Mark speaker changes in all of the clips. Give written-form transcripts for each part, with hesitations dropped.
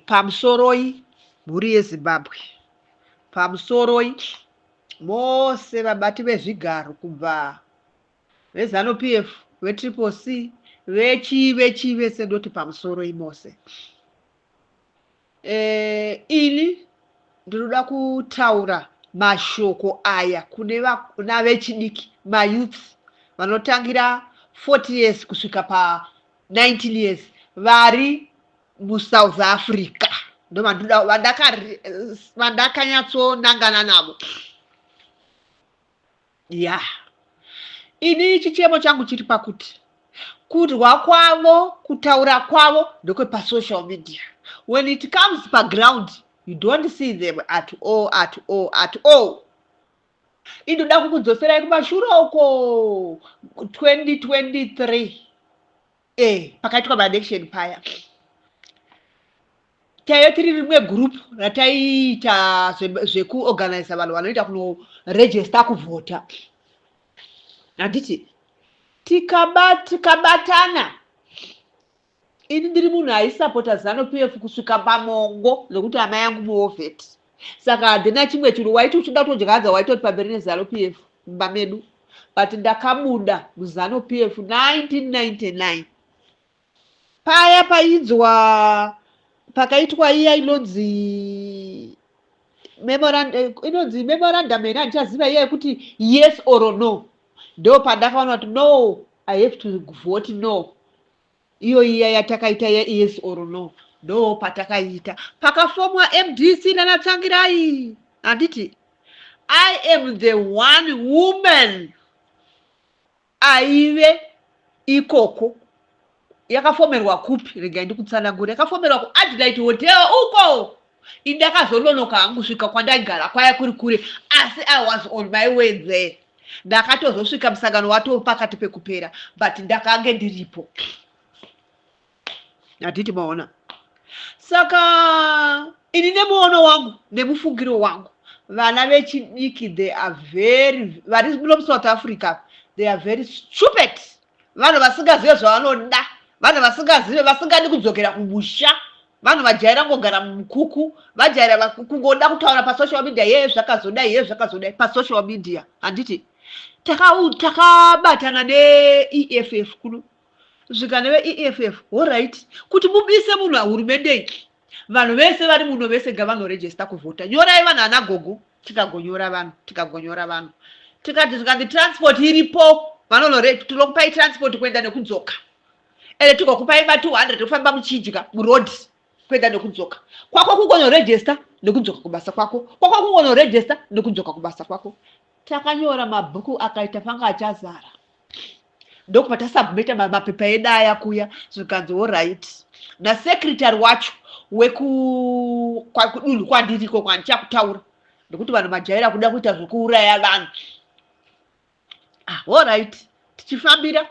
Speaker 1: pamusoroi mhuri yeZimbabwe, pamusoroi mose vabati vezvigaro kubva veZANU-PF, veTriple C, vechi vese ndoti pamusoroi mose. Ini ndinoda kutaura mashoko aya kune vana vechidiki, mayouth vanotangira 40 years kusvika pa 19 years vari muSouth Africa. Ndo vandakanyatsonangana navo. Ini chichemo changu chiri pakuti kudya kwavo, kutaura kwavo ndokwe social media. When it comes pa ground, you don't see them at all. Inoda kukudzosera kumashure uko 2023. Pakaitwa ma-election paya. Taiyo tiri rimwe group rataita zvekuorganize vanhu vanoita kunoregister kuvhota. Handiti tikabatana, ini ndiri munhu aisapota ZANU-PF kusvika pamongo nokuti amai yangu muovheti. Saka handina chimwe chinhu waiti uchida kutodyadza waitoti pamberi neZANU-PF mumba medu. But ndakabuda muZANU-PF 1999. Paya painzwa pakaitwa iya inonzi memorandum ena ndichaziva iya yekuti yes or no. Ndo pandakaona kuti no, I have to vote no. Iyo iya yatakaita yes or no. Ndo patakaita. Pakafomwa MDC nanatsangirai. Handiti I am the one woman aive ikoko. Yakafomerwa kupi, rega ndikutsanangura. Yakafomerwa kuAdelaide Hotel uko. Indakazolonoka hangu svika kwandagara kwaya kuri kure. Asi I was on my way there. Ndakatozosvika musangano wato pakati pekupera, but ndakange ndiripo. Handiti maona. Saka ini nemuono wangu, nemufungiro wangu, vana vechidiki they are vari muno South Africa, they are very stupid. Vanhu vasingazive zvavanoda, vanhu vasingadi kudzokera kumusha, vanhu vajaira kugara mumukuku, vajaira kungoda kutaura pasocial media, yeye zvakazodai pasocial media. Handiti takabatana neEFF kuno. Zvika neveEFF, alright, kuti mubise munhu ahurumende, vanhu vese vari muno vese ngavanoregister kuvhota. Nyorai vanhu anagogo, tikagonyora vanhu. Tikati zvikanzi transport iripo, tinokupai transport kuenda nekudzoka. Ende tikokupai ma200 kufamba muchidya muroad kuenda nekudzoka. Kwako kugonoregister nekudzoka kubasa kwako. Kwako kugonoregister nekudzoka kubasa kwako. Takanyora mabhuku akaita panga achazara. Ndoko patasubmita mapepa eda aya kuya, zvikanzi alright. Na secretary wacho kudunhu kwandiriko kwandichakutaura. Ndokuti vanhu majaira kuda kuita zvokuuraya vanhu. Alright, tichifambira.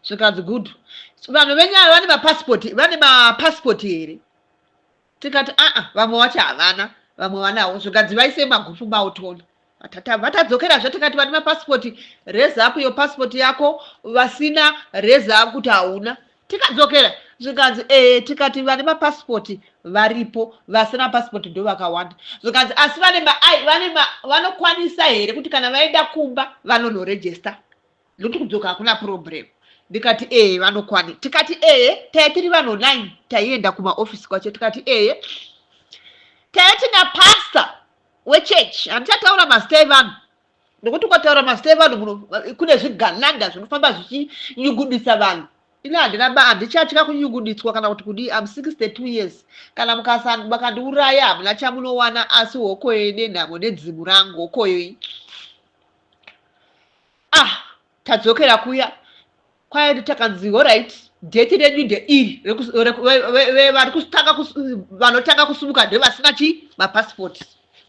Speaker 1: Zvikanzi good. Vanhu venyaya vane mapassport here. Tikati vamwe wacho havana, vamwe vanawo. Zvikanzi vaise magufu mautoni. Vatadzokera zvatikati vane mapassport, raise up your passport yako, vasina raise up kuti hauna. Tikadzokera zvikanzi tikati vane mapassport varipo, vasina passport ndo vakawanda. Zvikanzi asi vanokwanisa here kuti kana vaenda kumba vanonoregister. Nokuti kudzoka hakuna problem. Ndikati vanokwani. Tikati tiri vanhu 9 taienda kumaofisi kwacho. Tikati taitina pastor wechechi, handichataura mazita vanhu. Nokuti ukataura mazita vanhu kune zvigananda zvinofamba zvichinyugudisa vanhu. Ina handichatya kunyuguditswa kana kuti kudi I'm 62 years. Kana makandiuraya hamuna chamunowana, asi hokoyo nenhamo nedzimu rangu hokoyo. Tadzokera kuya. Kwaya takanzi alright, date renyu ndeiri vanotanga kusumuka ndevasina mapassport.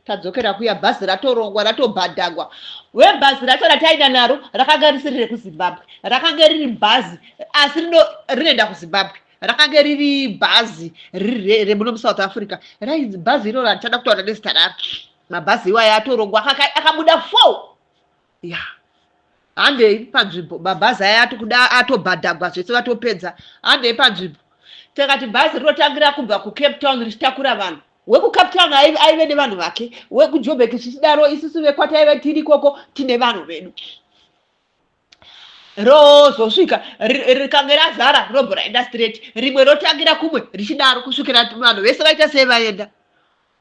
Speaker 1: Tadzokera kuya, bhazi ratorongwa, ratobhadhagwa. Webhazi racho rataenda naro rakanga risiri rekuZimbabwe. Rakanga riri bhazi asi rinoenda kuZimbabwe. Rakanga riri bhazi remuno muSouth Africa. Rainzi bhazi iroro handichada kutaura nezita raro. Mabhazi iwaya atorongwa akabuda 4. Handei panzvimbo mabhazi aya kuda atobhadhagwa zvese vatopedza. Handei panzvimbo takati bhazi rotangira kubva kuCape Town richitakura vanhu. WekuCape Town aive nevanhu vake, wekuJoburg zvichidaro isusu vekwataive tiri ikoko tine vanhu vedu. Rozosvika rikange razara robva raenda straight, rimwe rotangira kumwe richidaro kusvikira vanhu vese vaita sei vaenda.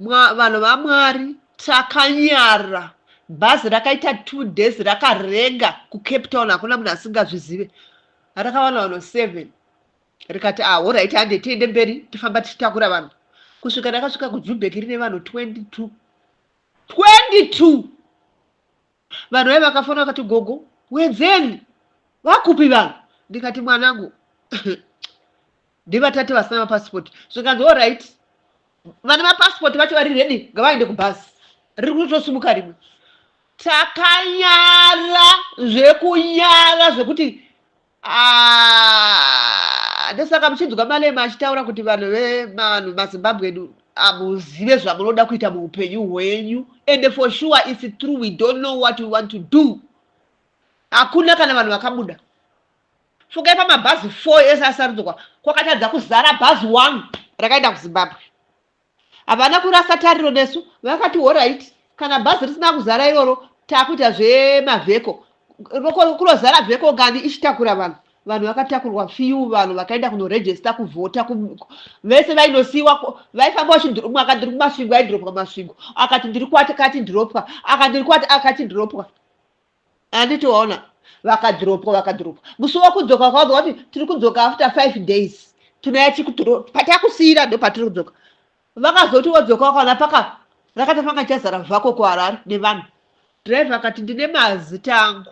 Speaker 1: Vanhu vaMwari takanyara. Bhazi rakaita 2 days rakarenga kuCape Town, hakuna munhu asingazvizive. Rakawana vanhu 7. Rikati alright hande tiende mberi tifamba tichitakura vanhu. Kusvika rakasvika kuJoburg rine vanhu 22. Vanhu vaiva vakafona vakati gogo wedzeni vakupi vanhu. Ndikati mwanangu ndivatati vasina mapasipoti. Zvikanzi alright vane mapasipoti vacho vari ready ngavaende kubhazi riri kutosumuka rimwe. Takanyara zvekunyara zvekuti ndosaka muchinzwa Malema achitaura kuti vanhu veMazimbabwe edu amuzive zvamunoda kuita muupenyu hwenyu, and for sure it's true, we don't know what we want to do. Hakuna kana vanhu vakabuda. Fukai pamabhazi 4 ese asarudzwa kwakatadza kuzara bhazi 1 rakaenda kuZimbabwe. Havana kurasa tariro nesu, vakati alright kana bhazi risina kuzara iroro takuita zvemavheko. Kurozara vheko gani ichitakura vanhu. Vanhu vakatakurwa few, vanhu vakaenda kunoregister kuvhota. Vese vainosiiwa vaifamba vachidropwa, akati ndiri kumasvingo aidropwa masvingo, akati ndiri kwati ndropwa, akati ndiri kwati akati ndropwa. Anditoona vakadropwa. Musi wokudzoka kwavo kuti tiri kudzoka after 5 days. Tunaya patakusiyira ndo patiri kudzoka. Vakazoti wodzoka kana paka rakatapanga chazara vhako kuHarare nevanhu. Driver akati ndine mazita angu.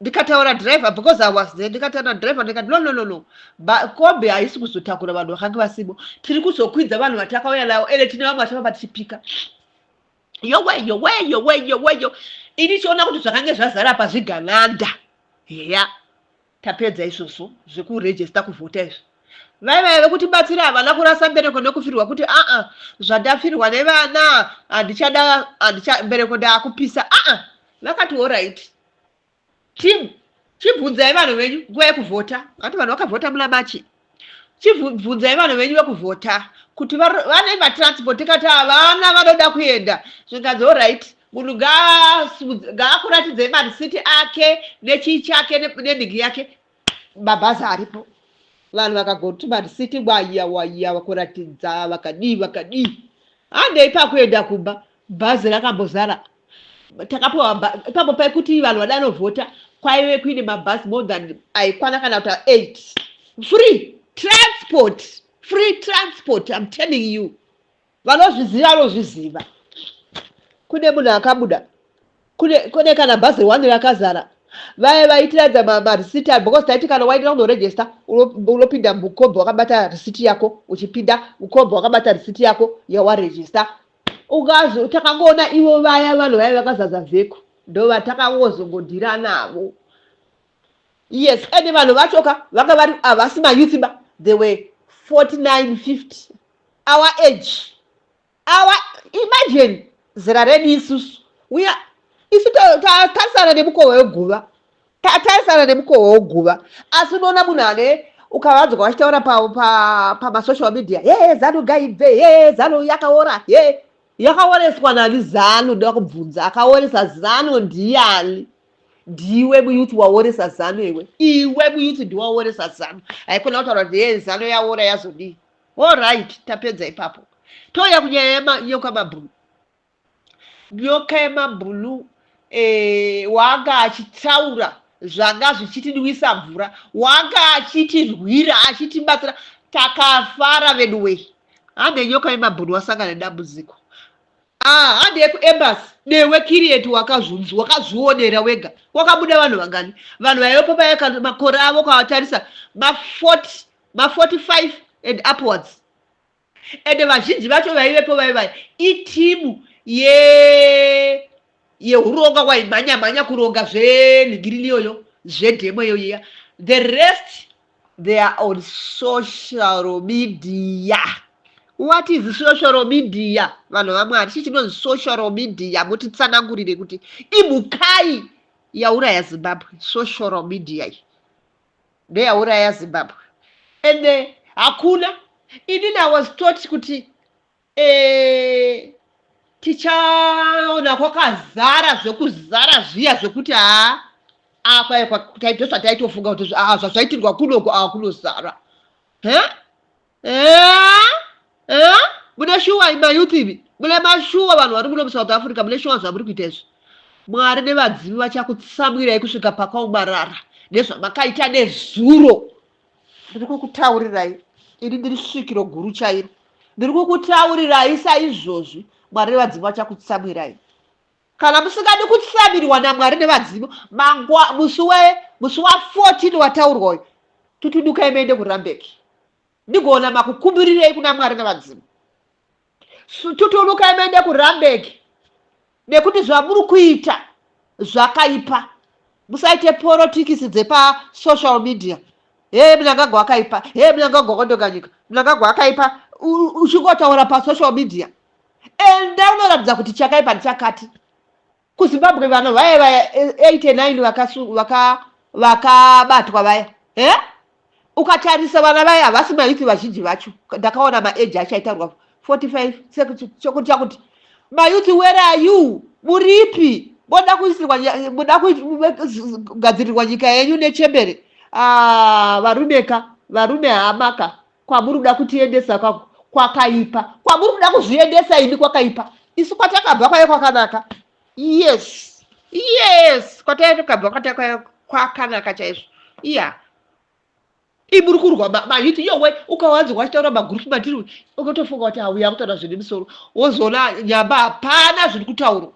Speaker 1: Ndikataura driver because I was there. Ndikataura driver ndikati no. Kombe haisi kuzotakura vanhu vakanga vasimo. Tiri kuzokwidza vanhu vatakauya navo ere tine vamwe vatava tichipika. Yowe. Ini chiona kuti zvakange zvazara pazvigananda. Heya. Tapedza izvozvo zvekuregister kuvhota izvi. Vaive kuti batsira havana kurasa mbereko nekufirwa kuti zvandafirwa nevana handichada mbereko ndaakupisa. Vakati alright. Chibvunzai vanhu venyu nguva yekuvhota. Vati vanhu vakavhota muna Machi. Chibvunzai vanhu venyu vekuvhota kuti vane matransport kati havana vanoda kuenda. Zvikanzi alright. Munhu ngaakuratidzei marisiti ake nechii chake nenhigi yake. Mabhazi aripo. Vanhu vakagoti marisiti waiya vakuratidza vakadii. Handei pakuenda kumba. Bhazi rakambozara. Takapiwa ipapo paikuti vanhu vadanovhota kwaive kuine mabhazi more than aikwana kana kuti 8. Free transport, I'm telling you. Vanozviziva. Kune munhu akabuda. Kune kana bhazi 1 rakazara. Vaitiradza marisiti because taiti kana waenda kunoregister unopinda mukombo wakabata risiti yako, uchipinda mukombo wakabata risiti yako yawaregister. Ugazo takangoona ivo vaya vanhu vaya vakazaza vheko ndo vatakangozongodhira navo. Yes, ende vanhu vachoka vanga vari havasi mayouth ba, they were 49, 50 our age. Imagine zera redu isusu isu tarisana nemukohwe weguva. Asi unoona munhu ane ukavanzwa vachitaura pamasocial media, ZANU ngaibve, ZANU yakaora, yakaoreswa nani ZANU? Ndoda kubvunza, akaoresa ZANU ndiani? Ndiwe muyuthi waoresa ZANU iwe muyuthi ndiwaoresa ZANU. Haikona kutaura kuti ZANU yaora yazodii. Alright, tapedza ipapo. Toya kunyaya nyoka mabhulu. Nyoka yemabhulu wanga achitaura zvanga zvichitidwisa mvura, wanga achitirwira achitibatsira, takafara veduwe. Hande nyoka yemabhulu wasangana nedambudziko. Hande yekuembassy newe Kiriet wakazvionera wega. Wakabuda vanhu vangani? Vanhu vaivepo paya makore avo kwavatarisa ma 45 and upwards. Ende vazhinji vacho vaivepo vaivai itimu yehuronga waimhanya kuronga zvenhingiriri iyoyo zvedhemo iyoyo. The rest they are on social media. What is social media? Vanhu vaMwari chichinonzi social media. Mutitsanangurire kuti imukai yauraya Zimbabwe. Social media ndeyauraya Zimbabwe. Ende hakuna. Inini I was taught kuti tichaona kwakazara zvekuzara zviya zvekuti apa taitosva taitofunga kuti zvazvaitirwa kunoko kunozara. Mune shuwa mayouth ivi, mune mashuwa vanhu vari muno muSouth Africa, mune shuwa zvamuri kuita izvi. Mwari nevadzivi vachakutsamwirai kusvika pakaomarara nezvamakaita nezuro. Ndiri kukutaurirai, ini ndiri svikiro guru chairo. Ndiri kukutaurirai saizvozvi, Mwari nevadzivi vachakutsamwirai. Kana musingadi kutsamirwa naMwari nevadzivi, musi wa14 wataurwa uyu, tutudukai muende kuRambeki. Ndigoona makukumbirirei kuna Mwari nevadzivi. Tutudukai muende kuRambeki. Nekuti zvamuri kuita zvakaipa. Musaite politikisi dzepa social media. Mnangagwa wakaipa. Mnangagwa wakandoganyika. Mnangagwa wakaipa. Uchingotaura pa social media. Enda unoratidza kuti chakaipa ndichakati. KuZimbabwe vanhu vaya 89 vakabatwa vaya. Ukatarisa vana vaya havasi mayouth vazhinji vacho. Ndakaona maage achaitarwa 45 chokuti chakuti. Mayouth, where are you? Muripi? Boda kugadzirirwa nyika yenyu nechembere. Varume hamaka. Kwamuri kuda kutiendesa kwakaipa. Kwamuri kuda kuzviendesa imi kwakaipa. Isu kwatakabva kwayo kwakanaka. Yes. Kwatakabva kwayo kwakanaka chaizvo. Muri kurwa mayouth yowe ukawanzwa wachitaura magroup matiri ukotofunga kuti auya kutaura zvine musoro wozoona nyamba hapana zviri kutaurwa.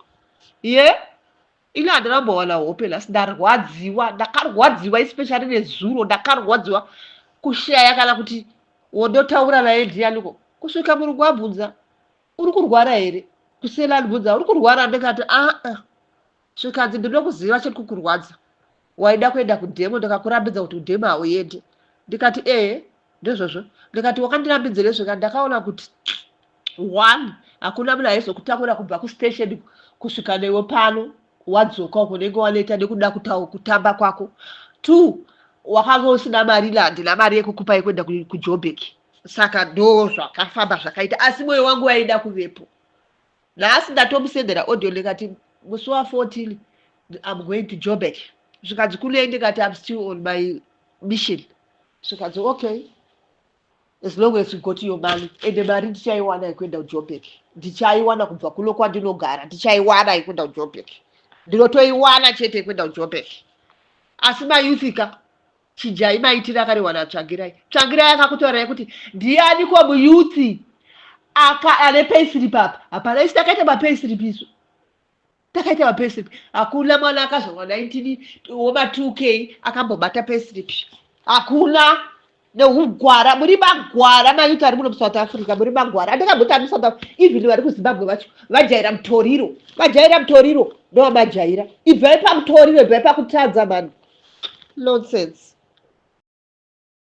Speaker 1: Ini handirambowana hope lasi ndakarwadziwa especially nezuro ndakarwadziwa kushaya kana kuti wondotaura naye ndianiko kusvika muri kuabvunza uri kurwara here kusela ndibvunza uri kurwara ndikati svikadzi ndinokuziva chiri kukurwadza waida kuenda kudhemo ndikakurambidza kuti kudhemo hauendi ndikati ndizvozvo ndikati wakandirambidza nezveka ndakaona kuti 1 hakuna munhu aizokutakura kubva kustation kusvika newe pano wadzoka uko nenge waneta nekuda kutamba kwako. 2 wakanga usina mari handina mari yekukupa yekuenda kuJoburg, saka ndo zvakafamba zvakaita asi mwoyo wangu waida kuvepo. Nhasi ndatomusendera audio ndikati musi wa14 I'm going to Joburg. Zvikadzi kule ndikati I'm still on my mission. Zvikadzi okay, as long as you got your money. Ende mari ndichaiwana yekuenda kuJoburg, ndichaiwana kubva kuno kwandinogara, ndichaiwana yekuenda kuJoburg, ndinotoiwana chete yekuenda kuJoburg. Asi mayouthika chijai maitira kariwana Tsvangirai. Tsvangirai akakutorai kuti ndiani kwa muyouth ane payslip apa. Hapana, isi takaita mapayslip isu. Takaita mapayslip. Hakuna mwana akazorwa 19 woma 2K akambobata payslip. Hakuna. Neugwara, muri magwara mayouth ari muno muSouth Africa, muri magwara. Andakambota muSouth Africa, even vari kuZimbabwe vacho vajaira mutoriro. Vajaira mutoriro, ndo majaira. Ibvai pamutoriro, ibvai pakutadza man. Nonsense.